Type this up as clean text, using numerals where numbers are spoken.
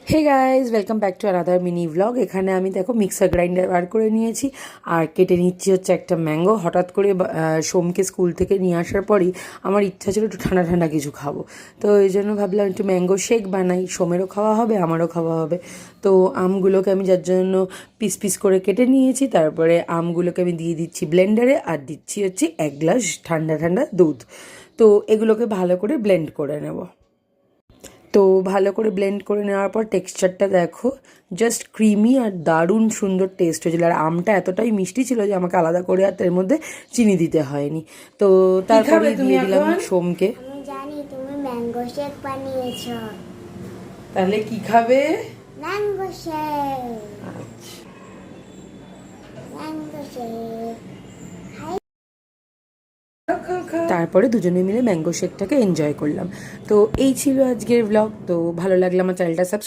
Hey guys, welcome back to another mini vlog. এখানে আমি দেখো মিক্সার গ্রাইন্ডার বার করে নিয়েছি আর কেটে নিচ্ছি হচ্ছে একটা ম্যাঙ্গো। হঠাৎ করে সোমকে স্কুল থেকে নিয়ে আসার পরই আমার ইচ্ছা ছিল একটু ঠান্ডা ঠান্ডা কিছু খাবো, তো এই জন্য ভাবলাম একটু ম্যাঙ্গো শেক বানাই, সোমেরও খাওয়া হবে আমারও খাওয়া হবে। তো আমগুলোকে আমি যার জন্য পিস পিস করে কেটে নিয়েছি, তারপরে আমগুলোকে আমি দিয়ে দিচ্ছি ব্লেন্ডারে আর দিচ্ছি হচ্ছে 1 গ্লাস ঠান্ডা ঠান্ডা দুধ। তো এগুলোকে ভালো করে ব্লেন্ড করে নেব। তো ভালো করে ব্লেন্ড করে নেওয়ার পর টেক্সচারটা দেখো, জাস্ট ক্রিমি আর দারুণ সুন্দর টেস্ট হয়েছিল। আর আমটা এতটাই মিষ্টি ছিল যে আমাকে আলাদা করে আর এর মধ্যে চিনি দিতে হয়নি। তো তারপরে দিয়ে দিলাম সোমকে। আমি জানি তুমি ম্যাঙ্গো শেক বানিয়েছো। তাহলে কি খাবে? Mango shake. Mango shake. তারপরে দুজনে মিলে ম্যাঙ্গো শেকটাকে এনজয় করলাম। তো এই ছিল আজকের ব্লগ। তো ভালো লাগলে আমার চ্যানেলটা সাবস্ক্রাইব